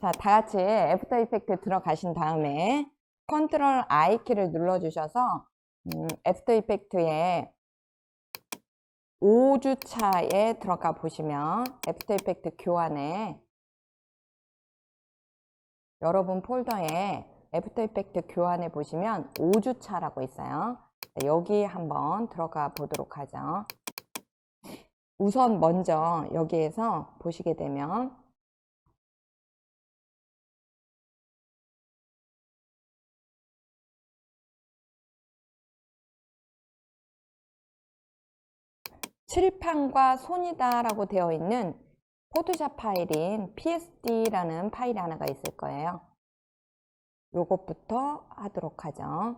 자, 다 같이 애프터 이펙트 들어가신 다음에 컨트롤 I 키를 눌러주셔서 애프터 이펙트에 5주차에 들어가 보시면 애프터 이펙트 교환에 여러분 폴더에 애프터 이펙트 교환에 보시면 5주차라고 있어요. 여기 한번 들어가 보도록 하죠. 우선 먼저 여기에서 보시게 되면 칠판과 손이다 라고 되어 있는 포토샵 파일인 psd라는 파일이 하나가 있을 거예요. 요것부터 하도록 하죠.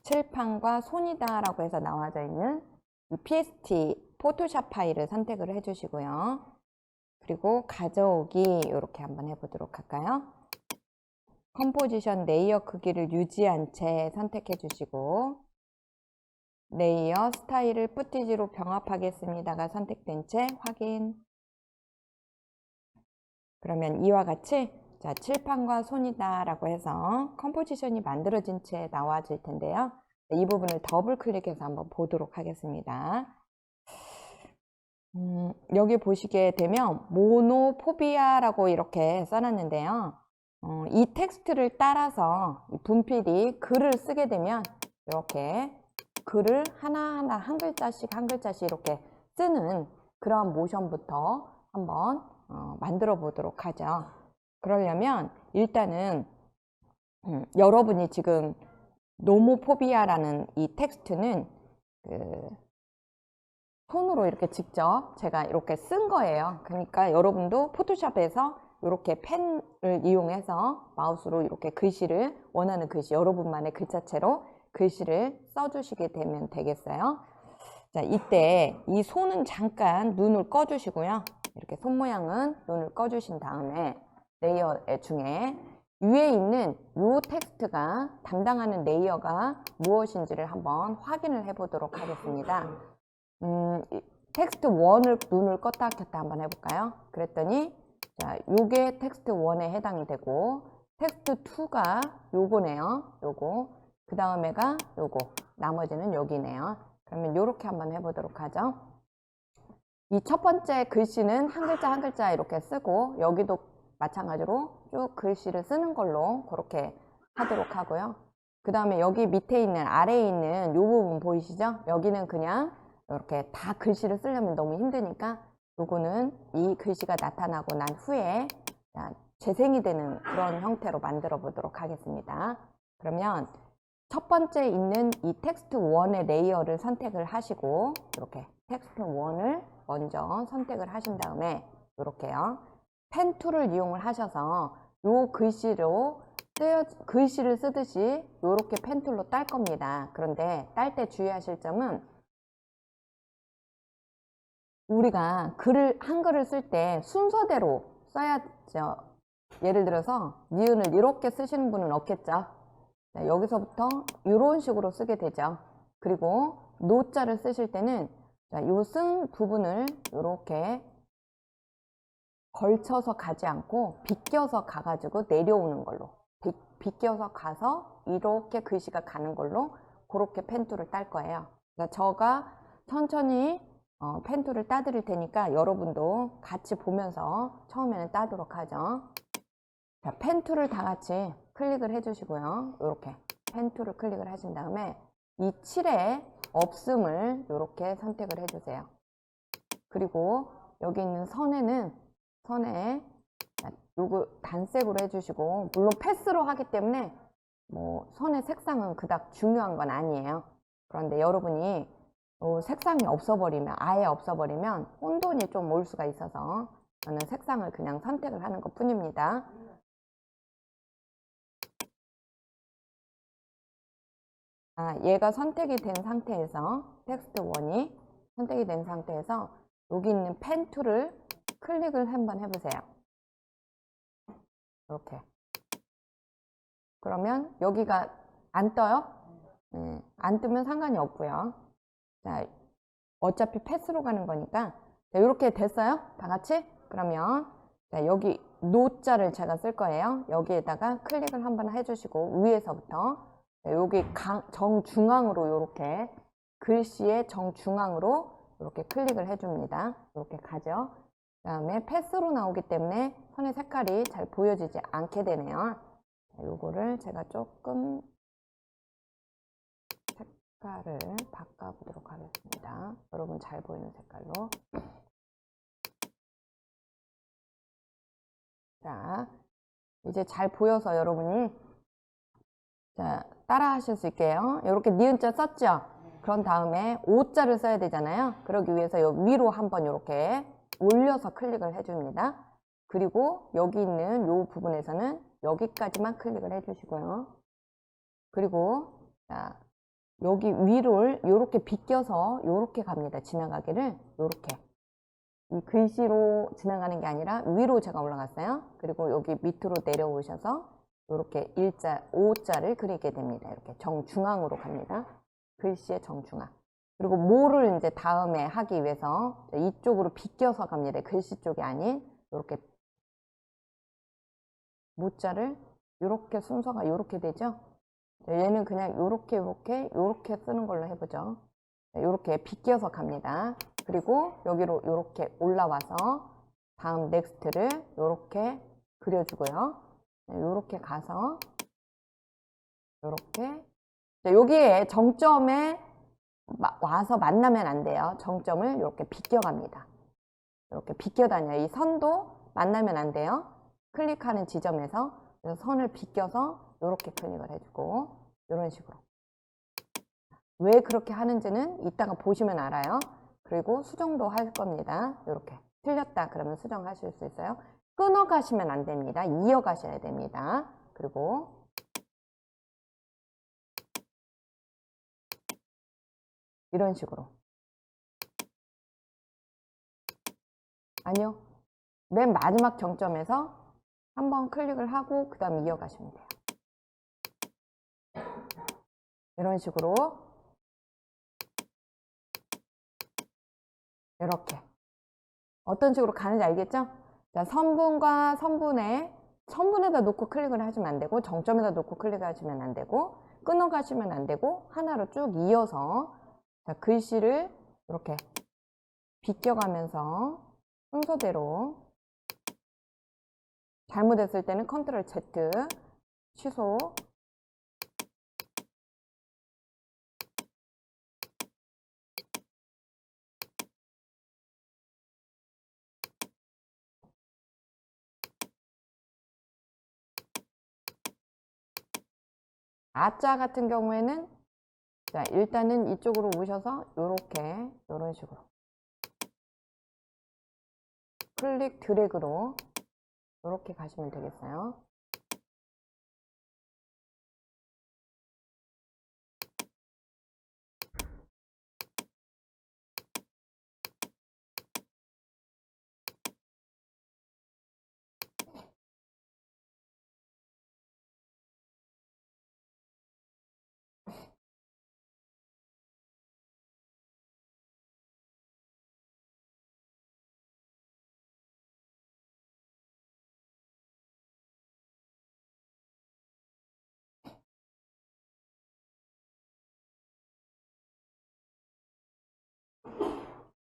칠판과 손이다 라고 해서 나와져 있는 이 pst 포토샵 파일을 선택을 해 주시고요. 그리고 가져오기 이렇게 한번 해보도록 할까요? 컴포지션 레이어 크기를 유지한 채 선택해 주시고 레이어 스타일을 푸티지로 병합하겠습니다가 선택된 채 확인. 그러면 이와 같이 자, 칠판과 손이다 라고 해서 컴포지션이 만들어진 채 나와질 텐데요. 이 부분을 더블 클릭해서 한번 보도록 하겠습니다. 여기 보시게 되면 모노포비아 라고 이렇게 써놨는데요. 이 텍스트를 따라서 분필이 글을 쓰게 되면 이렇게 글을 하나하나 한 글자씩 한 글자씩 이렇게 쓰는 그런 모션부터 한번 만들어 보도록 하죠. 그러려면 일단은 여러분이 지금 노모포비아라는 이 텍스트는 손으로 이렇게 직접 제가 이렇게 쓴 거예요. 그러니까 여러분도 포토샵에서 이렇게 펜을 이용해서 마우스로 이렇게 글씨를 원하는 글씨 여러분만의 글자체로 글씨를 써주시게 되면 되겠어요. 자, 이때 이 손은 잠깐 눈을 꺼주시고요. 이렇게 손 모양은 눈을 꺼주신 다음에 레이어 중에 위에 있는 이 텍스트가 담당하는 레이어가 무엇인지를 한번 확인을 해 보도록 하겠습니다. 텍스트 1을 눈을 껐다 켰다 한번 해볼까요? 그랬더니 자, 요게 텍스트 1에 해당이 되고 텍스트 2가 요거네요. 요거 그 다음에가 요거 나머지는 여기네요. 그러면 요렇게 한번 해보도록 하죠. 이 첫 번째 글씨는 한 글자 한 글자 이렇게 쓰고 여기도 마찬가지로 쭉 글씨를 쓰는 걸로 그렇게 하도록 하고요. 그 다음에 여기 밑에 있는 아래에 있는 요 부분 보이시죠? 여기는 그냥 이렇게 다 글씨를 쓰려면 너무 힘드니까 요거는 이 글씨가 나타나고 난 후에 재생이 되는 그런 형태로 만들어 보도록 하겠습니다. 그러면 첫 번째 있는 이 텍스트 1의 레이어를 선택을 하시고 이렇게 텍스트 1을 먼저 선택을 하신 다음에 이렇게요. 펜 툴을 이용을 하셔서 요 글씨로 글씨를 쓰듯이 이렇게 펜 툴로 딸 겁니다. 그런데 딸 때 주의하실 점은 우리가 한글을 쓸 때 순서대로 써야죠. 예를 들어서 니은을 이렇게 쓰시는 분은 없겠죠. 자, 여기서부터 이런 식으로 쓰게 되죠. 그리고 노자를 쓰실 때는 요 쓴 부분을 이렇게 걸쳐서 가지 않고 비껴서 가가지고 내려오는 걸로 비껴서 가서 이렇게 글씨가 가는 걸로 그렇게 펜툴을 딸 거예요. 그러니까 저가 천천히 펜툴을 따드릴 테니까 여러분도 같이 보면서 처음에는 따도록 하죠. 자, 펜툴을 다 같이 클릭을 해주시고요. 이렇게 펜툴을 클릭을 하신 다음에 이 7의 없음을 이렇게 선택을 해주세요. 그리고 여기 있는 선에 요거 단색으로 해주시고 물론 패스로 하기 때문에 뭐 선의 색상은 그닥 중요한 건 아니에요. 그런데 여러분이 색상이 없어버리면 아예 없어버리면 혼돈이 좀 올 수가 있어서 저는 색상을 그냥 선택을 하는 것 뿐입니다. 얘가 선택이 된 상태에서 텍스트 1이 선택이 된 상태에서 여기 있는 펜 툴을 클릭을 한번 해보세요. 이렇게. 그러면 여기가 안 떠요? 안 뜨면 상관이 없고요. 자, 어차피 패스로 가는 거니까 자, 이렇게 됐어요? 다 같이? 그러면 자, 여기 노자를 제가 쓸 거예요. 여기에다가 클릭을 한번 해주시고 위에서부터 여기 정중앙으로 이렇게 글씨의 정중앙으로 이렇게 클릭을 해줍니다. 이렇게 가죠. 그 다음에 패스로 나오기 때문에 선의 색깔이 잘 보여지지 않게 되네요. 요거를 제가 조금 색깔을 바꿔보도록 하겠습니다. 여러분 잘 보이는 색깔로. 자, 이제 잘 보여서 여러분이 자, 따라 하실 수 있게요. 이렇게 니은자 썼죠? 그런 다음에 오자를 써야 되잖아요. 그러기 위해서 여기 위로 한번 이렇게 올려서 클릭을 해줍니다. 그리고 여기 있는 이 부분에서는 여기까지만 클릭을 해주시고요. 그리고 자, 여기 위를 이렇게 비껴서 이렇게 갑니다. 지나가기를 이렇게. 이 글씨로 지나가는 게 아니라 위로 제가 올라갔어요. 그리고 여기 밑으로 내려오셔서 이렇게 오자를 그리게 됩니다. 이렇게 정중앙으로 갑니다. 글씨의 정중앙. 그리고 모를 이제 다음에 하기 위해서 이쪽으로 비껴서 갑니다. 글씨 쪽이 아닌 이렇게 모자를 이렇게 순서가 이렇게 되죠. 얘는 그냥 이렇게 쓰는 걸로 해보죠. 이렇게 비껴서 갑니다. 그리고 여기로 이렇게 올라와서 다음 넥스트를 이렇게 그려주고요. 이렇게 가서 이렇게 여기에 정점에 와서 만나면 안 돼요. 정점을 이렇게 비껴갑니다. 이렇게 비껴 다녀요. 이 선도 만나면 안 돼요. 클릭하는 지점에서 그래서 선을 비껴서 이렇게 클릭을 해주고 이런 식으로. 왜 그렇게 하는지는 이따가 보시면 알아요. 그리고 수정도 할 겁니다. 이렇게 틀렸다 그러면 수정하실 수 있어요. 끊어 가시면 안 됩니다. 이어 가셔야 됩니다. 그리고 이런 식으로. 아니요. 맨 마지막 정점에서 한번 클릭을 하고 그 다음 이어가시면 돼요. 이런 식으로 이렇게 어떤 식으로 가는지 알겠죠? 자, 선분과 선분에다 놓고 클릭을 하시면 안 되고 정점에다 놓고 클릭하시면 안 되고 끊어 가시면 안 되고 하나로 쭉 이어서 자, 글씨를 이렇게 비껴가면서 순서대로 잘못했을 때는 컨트롤 Z 취소 아자 같은 경우에는 자, 일단은 이쪽으로 오셔서 요렇게 요런 식으로 클릭 드래그로 요렇게 가시면 되겠어요.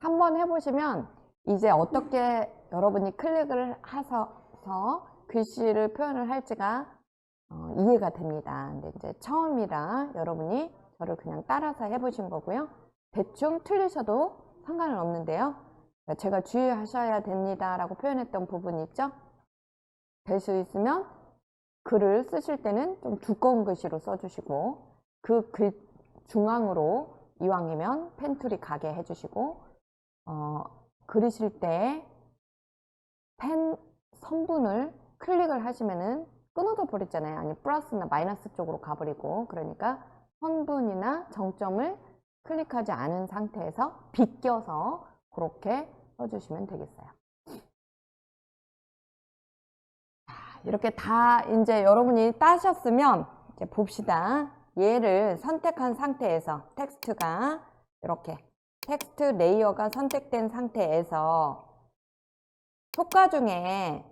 한번 해보시면 이제 어떻게 여러분이 클릭을 해서 글씨를 표현을 할지가 이해가 됩니다. 근데 이제 처음이라 여러분이 저를 그냥 따라서 해보신 거고요. 대충 틀리셔도 상관은 없는데요. 제가 주의하셔야 됩니다 라고 표현했던 부분이 있죠. 될 수 있으면 글을 쓰실 때는 좀 두꺼운 글씨로 써주시고 그 글 중앙으로 이왕이면 펜툴이 가게 해주시고 그리실 때 펜 선분을 클릭을 하시면은 끊어져 버렸잖아요. 아니 플러스나 마이너스 쪽으로 가버리고 그러니까 선분이나 정점을 클릭하지 않은 상태에서 비껴서 그렇게 써주시면 되겠어요. 이렇게 다 이제 여러분이 따셨으면 이제 봅시다. 얘를 선택한 상태에서 텍스트가 이렇게 텍스트 레이어가 선택된 상태에서 효과 중에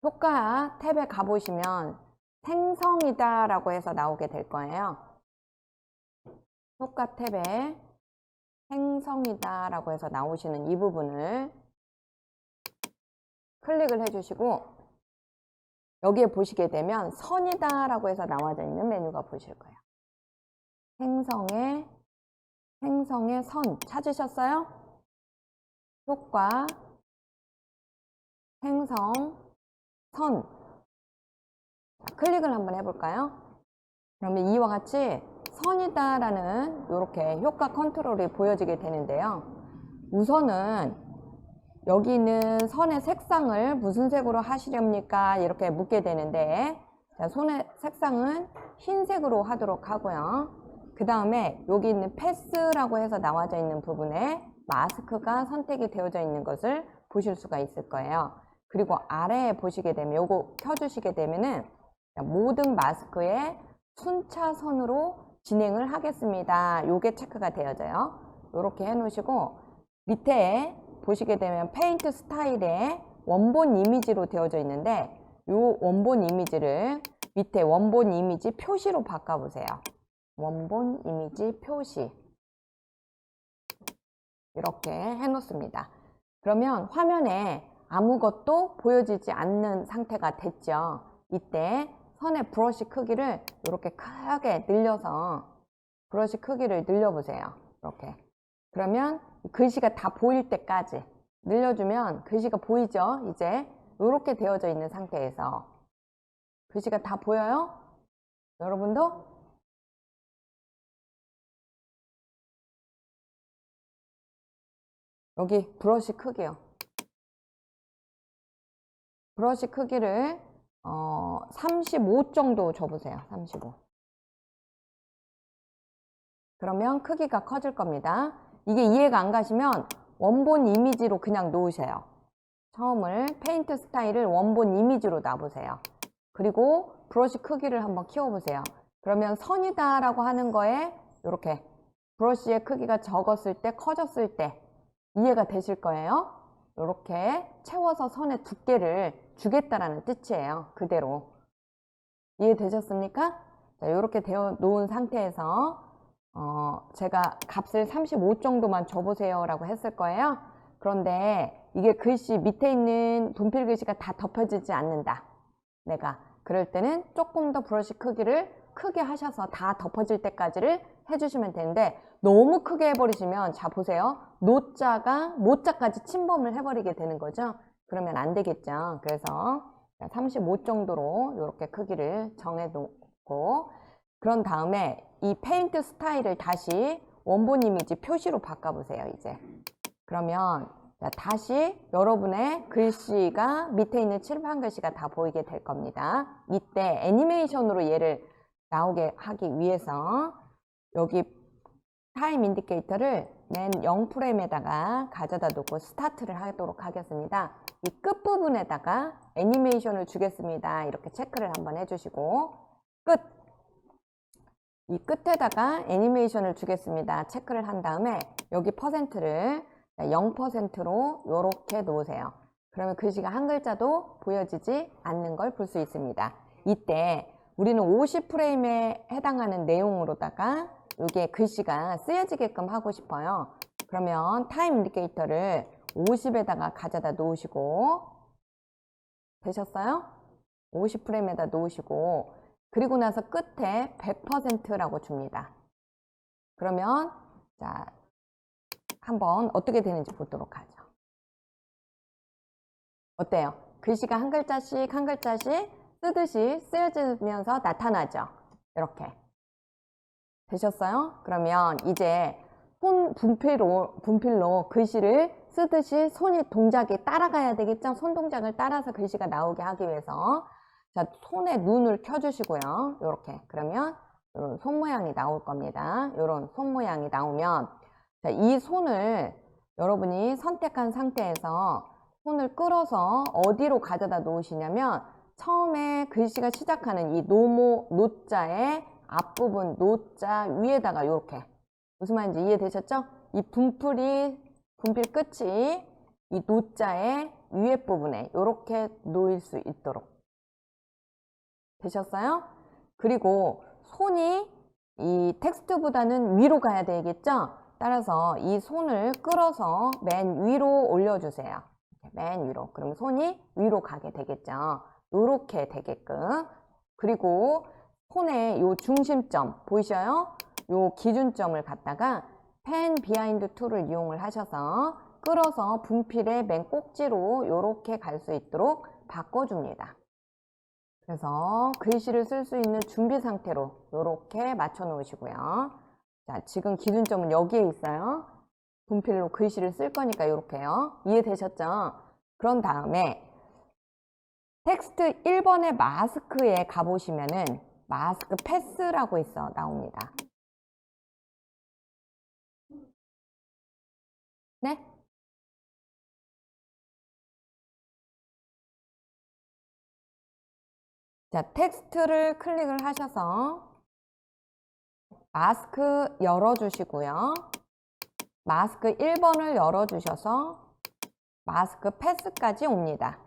효과 탭에 가보시면 생성이다 라고 해서 나오게 될 거예요. 효과 탭에 생성이다 라고 해서 나오시는 이 부분을 클릭을 해주시고, 여기에 보시게 되면 선이다 라고 해서 나와져 있는 메뉴가 보실 거예요. 생성의 선 찾으셨어요? 효과 생성 선, 클릭을 한번 해볼까요? 그러면 이와 같이 선이다 라는 이렇게 효과 컨트롤이 보여지게 되는데요. 우선은 여기 있는 선의 색상을 무슨 색으로 하시렵니까? 이렇게 묻게 되는데, 자, 선의 색상은 흰색으로 하도록 하고요. 그 다음에 여기 있는 패스라고 해서 나와져 있는 부분에 마스크가 선택이 되어져 있는 것을 보실 수가 있을 거예요. 그리고 아래에 보시게 되면 요거 켜주시게 되면은 모든 마스크에 순차선으로 진행을 하겠습니다. 요게 체크가 되어져요. 요렇게 해 놓으시고, 밑에 보시게 되면 페인트 스타일에 원본 이미지로 되어져 있는데, 요 원본 이미지를 밑에 원본 이미지 표시로 바꿔보세요. 원본 이미지 표시. 이렇게 해 놓습니다. 그러면 화면에 아무것도 보여지지 않는 상태가 됐죠. 이때 선의 브러쉬 크기를 이렇게 크게 늘려서 브러쉬 크기를 늘려보세요. 이렇게. 그러면 글씨가 다 보일 때까지 늘려주면 글씨가 보이죠? 이제 이렇게 되어져 있는 상태에서 글씨가 다 보여요? 여러분도? 여기 브러쉬 크기요. 브러쉬 크기를 35 정도 줘보세요. 35. 그러면 크기가 커질 겁니다. 이게 이해가 안 가시면 원본 이미지로 그냥 놓으세요. 처음을 페인트 스타일을 원본 이미지로 놔보세요. 그리고 브러쉬 크기를 한번 키워보세요. 그러면 선이다 라고 하는 거에 이렇게 브러쉬의 크기가 적었을 때, 커졌을 때 이해가 되실 거예요. 이렇게 채워서 선의 두께를 주겠다라는 뜻이에요. 그대로. 이해되셨습니까? 자, 이렇게 되어 놓은 상태에서 제가 값을 35 정도만 줘보세요 라고 했을 거예요. 그런데 이게 글씨 밑에 있는 분필 글씨가 다 덮여지지 않는다. 내가 그럴 때는 조금 더 브러쉬 크기를 크게 하셔서 다 덮어질 때까지를 해주시면 되는데, 너무 크게 해버리시면, 자 보세요, 노자가 모자까지 침범을 해버리게 되는 거죠. 그러면 안 되겠죠. 그래서 35 정도로 이렇게 크기를 정해 놓고, 그런 다음에 이 페인트 스타일을 다시 원본 이미지 표시로 바꿔보세요. 이제 그러면 자, 다시 여러분의 글씨가 밑에 있는 칠판 글씨가 다 보이게 될 겁니다. 이때 애니메이션으로 얘를 나오게 하기 위해서 여기 타임 인디케이터를 맨 0프레임에다가 가져다 놓고 스타트를 하도록 하겠습니다. 이 끝부분에다가 애니메이션을 주겠습니다. 이렇게 체크를 한번 해주시고, 끝! 이 끝에다가 애니메이션을 주겠습니다. 체크를 한 다음에 여기 퍼센트를 0%로 이렇게 놓으세요. 그러면 글씨가 한 글자도 보여지지 않는 걸 볼 수 있습니다. 이때 우리는 50프레임에 해당하는 내용으로다가 여기에 글씨가 쓰여지게끔 하고 싶어요. 그러면 타임 인디케이터를 50에다가 가져다 놓으시고, 되셨어요? 50프레임에다 놓으시고, 그리고 나서 끝에 100%라고 줍니다. 그러면 자, 한번 어떻게 되는지 보도록 하죠. 어때요? 글씨가 한 글자씩 한 글자씩 쓰듯이 쓰여지면서 나타나죠. 이렇게. 되셨어요? 그러면 이제 분필로 글씨를 쓰듯이 동작이 따라가야 되겠죠? 손 동작을 따라서 글씨가 나오게 하기 위해서. 자, 손에 눈을 켜주시고요. 이렇게. 그러면 이런 손 모양이 나올 겁니다. 이런 손 모양이 나오면, 자, 이 손을 여러분이 선택한 상태에서 손을 끌어서 어디로 가져다 놓으시냐면, 처음에 글씨가 시작하는 이 노자의 앞부분 노자 위에다가 이렇게. 무슨 말인지 이해되셨죠? 이 분필 끝이 이 노자의 위에 부분에 이렇게 놓일 수 있도록. 되셨어요? 그리고 손이 이 텍스트보다는 위로 가야 되겠죠? 따라서 이 손을 끌어서 맨 위로 올려주세요. 맨 위로. 그럼 손이 위로 가게 되겠죠? 요렇게 되게끔. 그리고 손의 요 중심점 보이셔요? 요 기준점을 갖다가 펜 비하인드 툴을 이용을 하셔서 끌어서 분필의 맨 꼭지로 요렇게 갈 수 있도록 바꿔줍니다. 그래서 글씨를 쓸 수 있는 준비 상태로 이렇게 맞춰 놓으시고요. 자, 지금 기준점은 여기에 있어요. 분필로 글씨를 쓸 거니까 이렇게요. 이해되셨죠? 그런 다음에 텍스트 1번의 마스크에 가보시면은 마스크 패스라고 있어 나옵니다. 네? 자, 텍스트를 클릭을 하셔서 마스크 열어주시고요. 마스크 1번을 열어주셔서 마스크 패스까지 옵니다.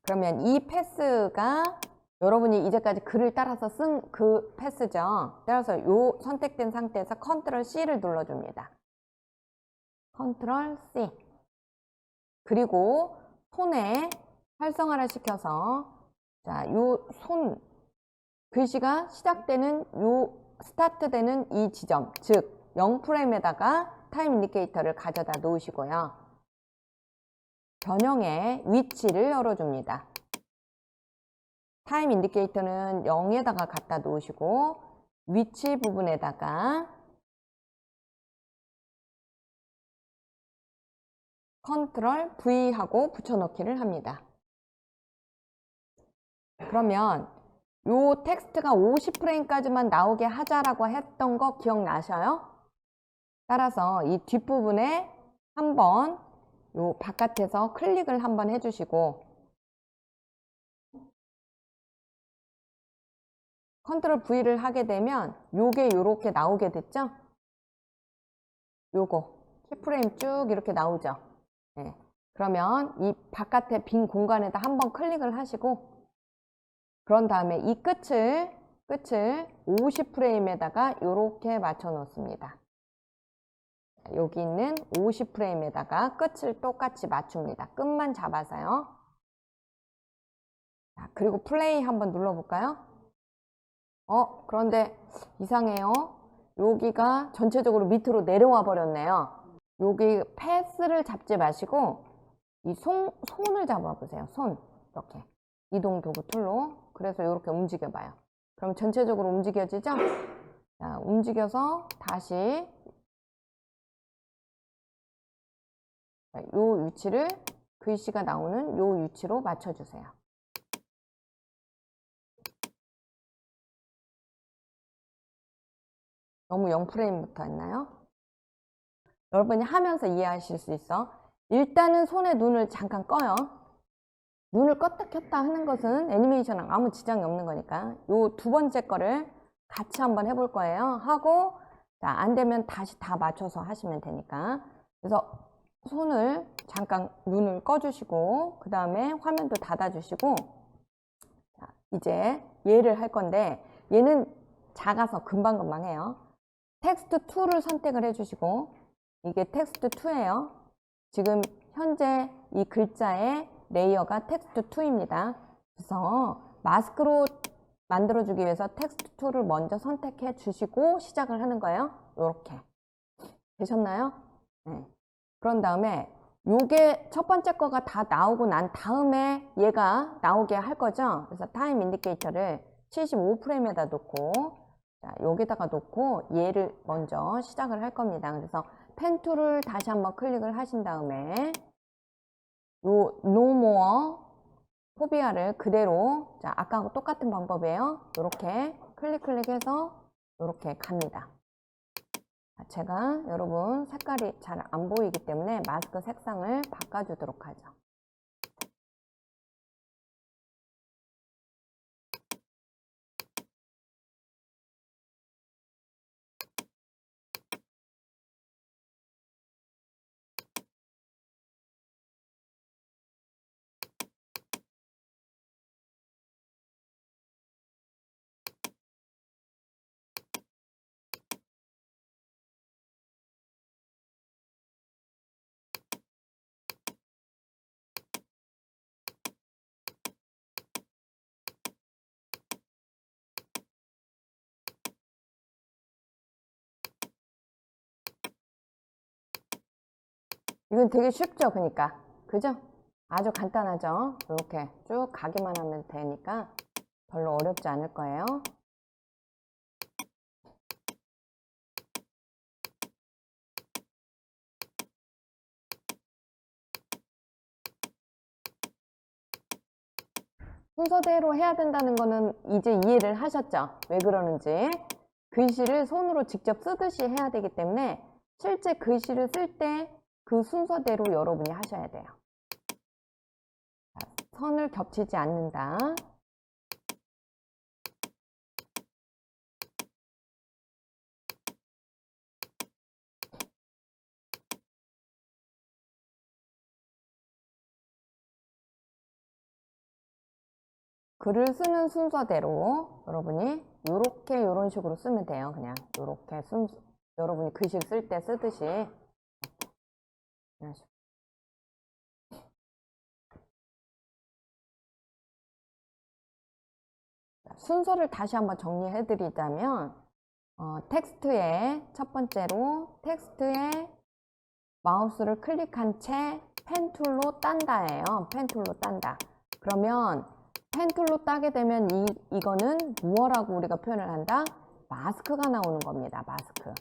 그러면 이 패스가 여러분이 이제까지 글을 따라서 쓴 그 패스죠. 따라서 요 선택된 상태에서 컨트롤 C를 눌러줍니다. 컨트롤 C. 그리고 손에 활성화를 시켜서 자, 요 손 글씨가 시작되는 요 스타트되는 이 지점, 즉 0프레임에다가 타임 인디케이터를 가져다 놓으시고요. 변형의 위치를 열어줍니다. 타임 인디케이터는 0에다가 갖다 놓으시고 위치 부분에다가 컨트롤 V 하고 붙여넣기를 합니다. 그러면 요 텍스트가 50프레임까지만 나오게 하자라고 했던 거 기억나셔요? 따라서 이 뒷부분에 한번 요 바깥에서 클릭을 한번 해주시고 컨트롤 V를 하게 되면 요게 요렇게 나오게 됐죠? 요거 키프레임 쭉 이렇게 나오죠? 네. 그러면 이 바깥에 빈 공간에다 한번 클릭을 하시고 그런 다음에 이 끝을 50프레임에다가 이렇게 맞춰 놓습니다. 여기 있는 50프레임에다가 끝을 똑같이 맞춥니다. 끝만 잡아서요. 자, 그리고 플레이 한번 눌러볼까요? 그런데 이상해요. 여기가 전체적으로 밑으로 내려와 버렸네요. 여기 패스를 잡지 마시고 이 손을 잡아보세요. 손 이렇게 이동 도구 툴로 그래서 이렇게 움직여 봐요. 그럼 전체적으로 움직여지죠? 자, 움직여서 다시 요 위치를 글씨가 나오는 요 위치로 맞춰주세요. 너무 0프레임부터 했나요? 여러분이 하면서 이해하실 수 있어. 일단은 손에 눈을 잠깐 꺼요. 눈을 껐다 켰다 하는 것은 애니메이션랑 아무 지장이 없는 거니까 요 두 번째 거를 같이 한번 해볼 거예요. 하고 자, 안 되면 다시 다 맞춰서 하시면 되니까. 그래서 손을 잠깐 눈을 꺼주시고 그 다음에 화면도 닫아주시고 자, 이제 얘를 할 건데 얘는 작아서 금방금방 해요. 텍스트 2를 선택을 해주시고 이게 텍스트 2예요. 지금 현재 이 글자의 레이어가 텍스트 2입니다. 그래서 마스크로 만들어주기 위해서 텍스트 2를 먼저 선택해 주시고 시작을 하는 거예요. 이렇게 되셨나요? 네. 그런 다음에 요게 첫 번째 거가 다 나오고 난 다음에 얘가 나오게 할 거죠. 그래서 타임 인디케이터를 75프레임에다 놓고 자, 여기다가 놓고 얘를 먼저 시작을 할 겁니다. 그래서 펜 툴을 다시 한번 클릭을 하신 다음에 요 No More 포비아를 그대로 자, 아까하고 똑같은 방법이에요. 이렇게 클릭해서 이렇게 갑니다. 제가 여러분 색깔이 잘 안 보이기 때문에 마스크 색상을 바꿔주도록 하죠. 이건 되게 쉽죠, 그러니까. 그죠? 아주 간단하죠? 이렇게 쭉 가기만 하면 되니까 별로 어렵지 않을 거예요. 순서대로 해야 된다는 거는 이제 이해를 하셨죠? 왜 그러는지. 글씨를 손으로 직접 쓰듯이 해야 되기 때문에 실제 글씨를 쓸 때 그 순서대로 여러분이 하셔야 돼요. 선을 겹치지 않는다. 글을 쓰는 순서대로 여러분이 이런 식으로 쓰면 돼요. 그냥 이렇게 여러분이 글씨를 쓸 때 쓰듯이 이런 식으로. 순서를 다시 한번 정리해 드리자면 텍스트에 첫 번째로 텍스트에 마우스를 클릭한 채 펜툴로 딴다예요. 펜툴로 딴다. 그러면 펜툴로 따게 되면 이거는 무엇라고 우리가 표현을 한다? 마스크가 나오는 겁니다. 마스크.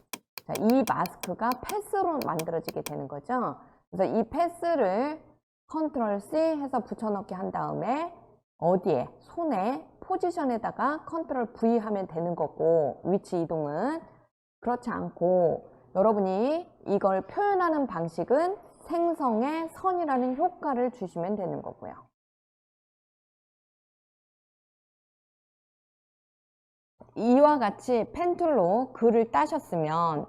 자, 이 마스크가 패스로 만들어지게 되는 거죠. 그래서 이 패스를 컨트롤 C 해서 붙여넣기 한 다음에 어디에? 손에 포지션에다가 컨트롤 V 하면 되는 거고, 위치 이동은. 그렇지 않고 여러분이 이걸 표현하는 방식은 생성의 선이라는 효과를 주시면 되는 거고요. 이와 같이 펜툴로 글을 따셨으면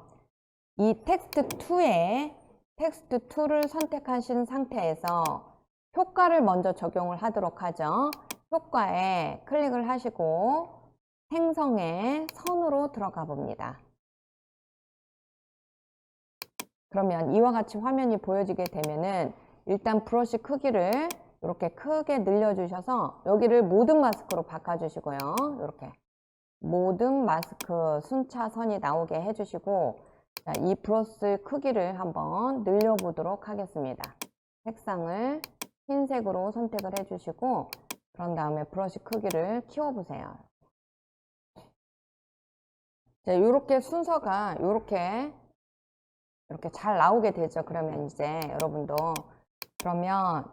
이 텍스트2에 텍스트2를 선택하신 상태에서 효과를 먼저 적용을 하도록 하죠. 효과에 클릭을 하시고 생성의 선으로 들어가 봅니다. 그러면 이와 같이 화면이 보여지게 되면은 일단 브러쉬 크기를 이렇게 크게 늘려주셔서 여기를 모든 마스크로 바꿔주시고요. 이렇게 모든 마스크 순차선이 나오게 해주시고, 자, 이 브러쉬 크기를 한번 늘려보도록 하겠습니다. 색상을 흰색으로 선택을 해주시고, 그런 다음에 브러쉬 크기를 키워보세요. 자, 이렇게 순서가 이렇게 잘 나오게 되죠. 그러면 이제 여러분도 그러면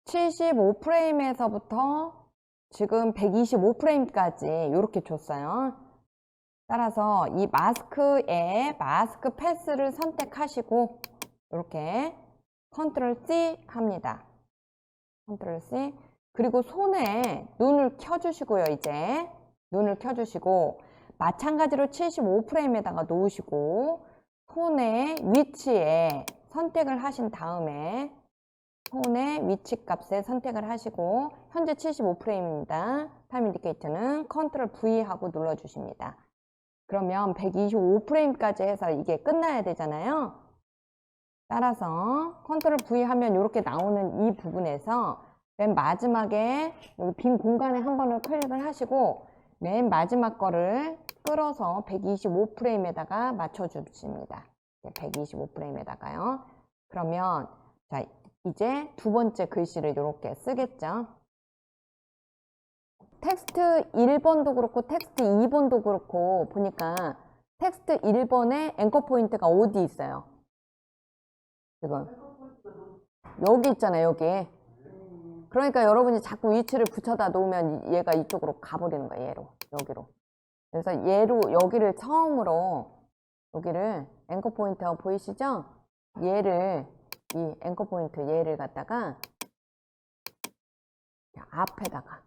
75프레임에서부터 지금 125프레임까지 이렇게 줬어요. 따라서 이 마스크에 마스크 패스를 선택하시고 이렇게 컨트롤 C 합니다. 컨트롤 C. 그리고 손에 눈을 켜주시고요. 이제 눈을 켜주시고 마찬가지로 75프레임에다가 놓으시고 손의 위치에 선택을 하신 다음에 손의 위치 값에 선택을 하시고 현재 75프레임입니다. 타임 인디케이터는 컨트롤 V 하고 눌러주십니다. 그러면 125프레임까지 해서 이게 끝나야 되잖아요. 따라서 컨트롤 V 하면 이렇게 나오는 이 부분에서 맨 마지막에 여기 빈 공간에 한 번을 클릭을 하시고 맨 마지막 거를 끌어서 125프레임에다가 맞춰주십니다. 125프레임에다가요. 그러면 자, 이제 두 번째 글씨를 이렇게 쓰겠죠. 텍스트 1번도 그렇고 텍스트 2번도 그렇고 보니까 텍스트 1번에 앵커 포인트가 어디 있어요? 지금 여기 있잖아요. 여기. 그러니까 여러분이 자꾸 위치를 붙여다 놓으면 얘가 이쪽으로 가버리는 거예요. 얘로. 여기로. 그래서 얘로 여기를 처음으로 여기를 앵커 포인트 보이시죠? 얘를 이 앵커 포인트 얘를 갖다가 앞에다가